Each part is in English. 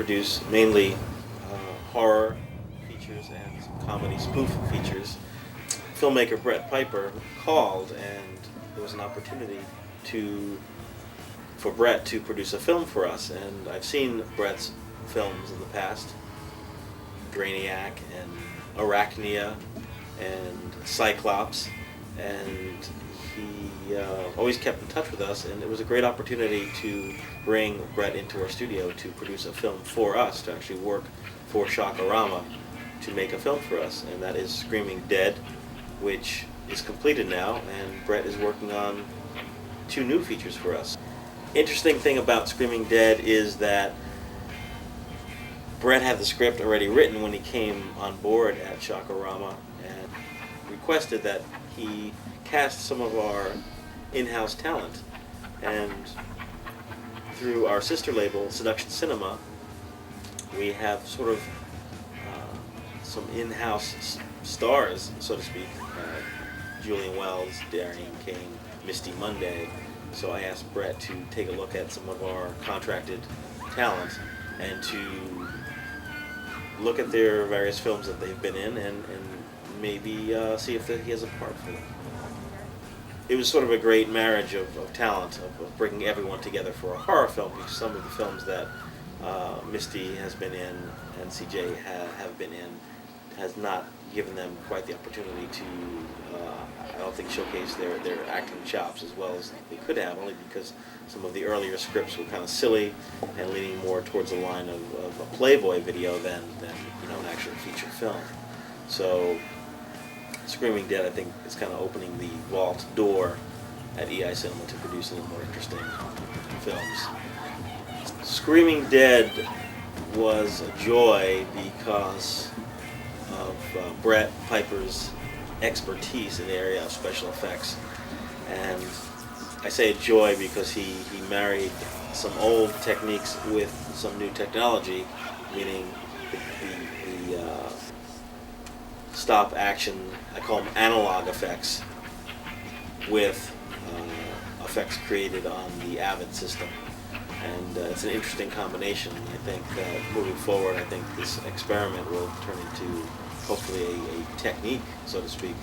produce mainly horror features and some comedy spoof features. Filmmaker Brett Piper called, and there was an opportunity for Brett to produce a film for us. And I've seen Brett's films in the past, Brainiac and Arachnia and Cyclops, and he always kept in touch with us, and it was a great opportunity to bring Brett into our studio to produce a film for us, to actually work for Shockorama to make a film for us, and that is Screaming Dead, which is completed now, and Brett is working on 2 new features for us. Interesting thing about Screaming Dead is that Brett had the script already written when he came on board at Shockorama and requested that he cast some of our in-house talent. And through our sister label, Seduction Cinema, we have sort of some in-house stars, so to speak. Julian Wells, Darian Kane, Misty Monday. So I asked Brett to take a look at some of our contracted talent and to look at their various films that they've been in and maybe see if he has a part for them. It was sort of a great marriage of talent, of bringing everyone together for a horror film, because some of the films that Misty has been in and CJ have been in has not given them quite the opportunity to, I don't think, showcase their acting chops as well as they could have, only because some of the earlier scripts were kind of silly and leaning more towards the line of a Playboy video than an actual feature film. So Screaming Dead, I think, is kind of opening the vault door at EI Cinema to produce a little more interesting films. Screaming Dead was a joy because of Brett Piper's expertise in the area of special effects. And I say a joy because he married some old techniques with some new technology, meaning the stop action, I call them analog effects, with effects created on the Avid system. And it's an interesting combination. I think moving forward, I think this experiment will turn into hopefully a technique, so to speak.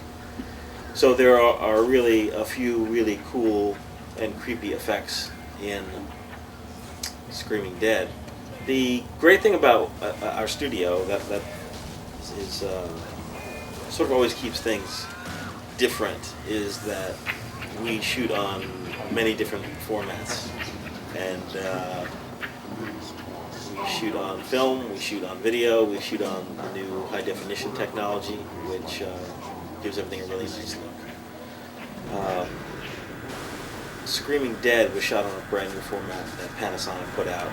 So there are really a few really cool and creepy effects in Screaming Dead. The great thing about our studio that is sort of always keeps things different is that we shoot on many different formats. And we shoot on film, we shoot on video, we shoot on the new high definition technology, which gives everything a really nice look. Screaming Dead was shot on a brand new format that Panasonic put out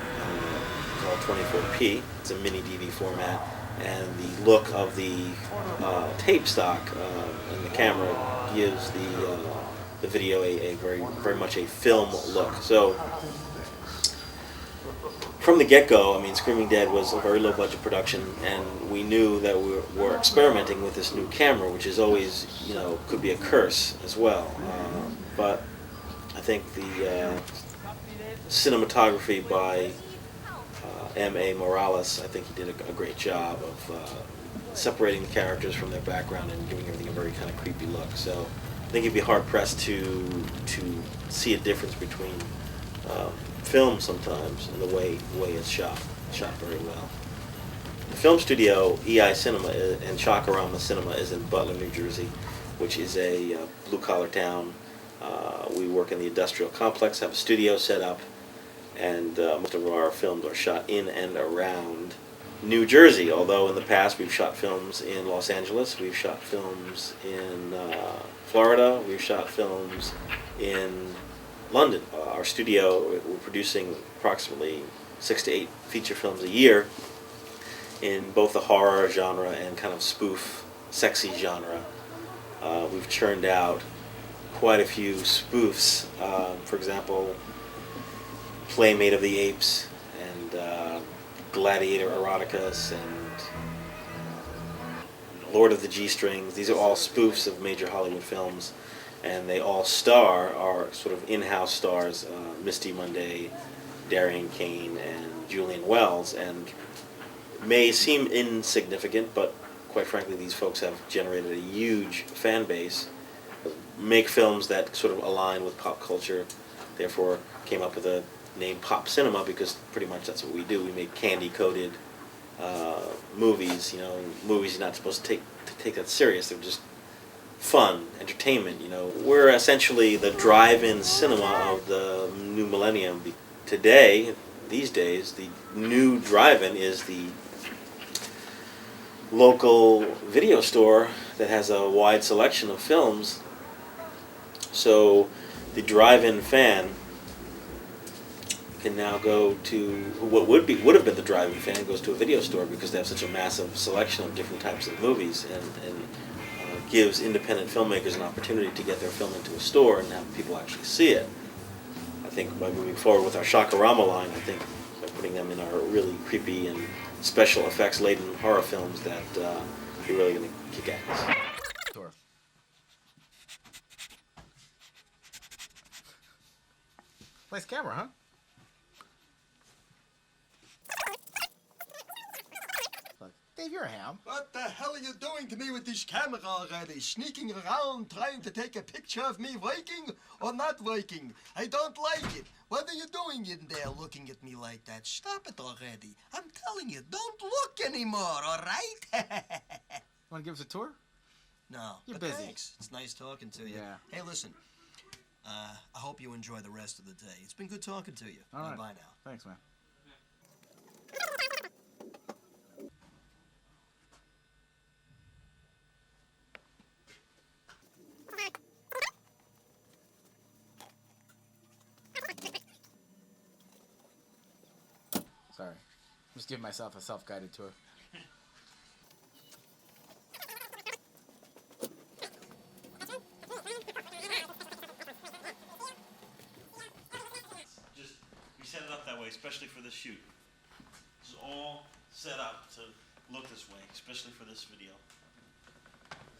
called 24p. It's a mini DV format, and the look of the tape stock and the camera gives the video a very much a film look. So from the get-go, I mean, Screaming Dead was a very low-budget production, and we knew that we were experimenting with this new camera, which is always, could be a curse as well. But I think the cinematography by M.A. Morales, I think he did a great job of separating the characters from their background and giving everything a very kind of creepy look. So I think you'd be hard-pressed to see a difference between film sometimes and the way it's shot very well. The film studio, EI Cinema and Shockorama Cinema, is in Butler, New Jersey, which is a blue-collar town. We work in the industrial complex, have a studio set up, and most of our films are shot in and around New Jersey, although in the past we've shot films in Los Angeles, we've shot films in Florida, we've shot films in London. Our studio, we're producing approximately 6 to 8 feature films a year in both the horror genre and kind of spoof, sexy genre. We've churned out quite a few spoofs. For example, Playmate of the Apes and Gladiator Eroticus and Lord of the G-Strings. These are all spoofs of major Hollywood films, and they all star our sort of in-house stars, Misty Monday, Darian Kane, and Julian Wells, and may seem insignificant, but quite frankly, these folks have generated a huge fan base, make films that sort of align with pop culture, therefore came up with a name pop cinema, because pretty much that's what we do. We make candy-coated movies, movies you're not supposed to take that serious. They're just fun, entertainment, We're essentially the drive-in cinema of the new millennium. These days, the new drive-in is the local video store that has a wide selection of films. So the drive-in fan can now go to what would have been the drive-in fan goes to a video store, because they have such a massive selection of different types of movies, and gives independent filmmakers an opportunity to get their film into a store and have people actually see it. I think by moving forward with our Shakarama line, I think by putting them in our really creepy and special effects laden horror films, that you're really going to kick ass. Sure. Nice camera, huh? Dave, you're a ham. What the hell are you doing to me with this camera already? Sneaking around, trying to take a picture of me working or not working? I don't like it. What are you doing in there looking at me like that? Stop it already. I'm telling you, don't look anymore, all right? Want to give us a tour? No. You're but busy. Thanks. It's nice talking to you. Yeah. Hey, listen. I hope you enjoy the rest of the day. It's been good talking to you. All right. Bye now. Thanks, man. Sorry. I'm just giving myself a self-guided tour. Just, we set it up that way, especially for this shoot. It's all set up to look this way, especially for this video.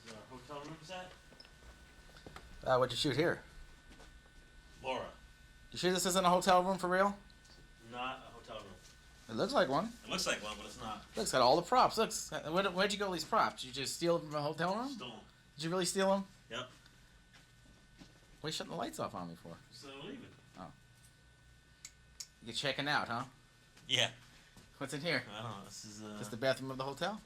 Is our hotel room set? What'd you shoot here? Laura, You sure this isn't a hotel room for real? not a hotel room. It looks like one. It looks like one, but it's not. Looks got all the props. Looks. Where'd you get all these props? Did you just steal them from a hotel room? Stolen. Did you really steal them? Yep. What are you shutting the lights off on me for? So leave it. You're checking out, huh? Yeah. What's in here? I don't know. This is Just the bathroom of the hotel?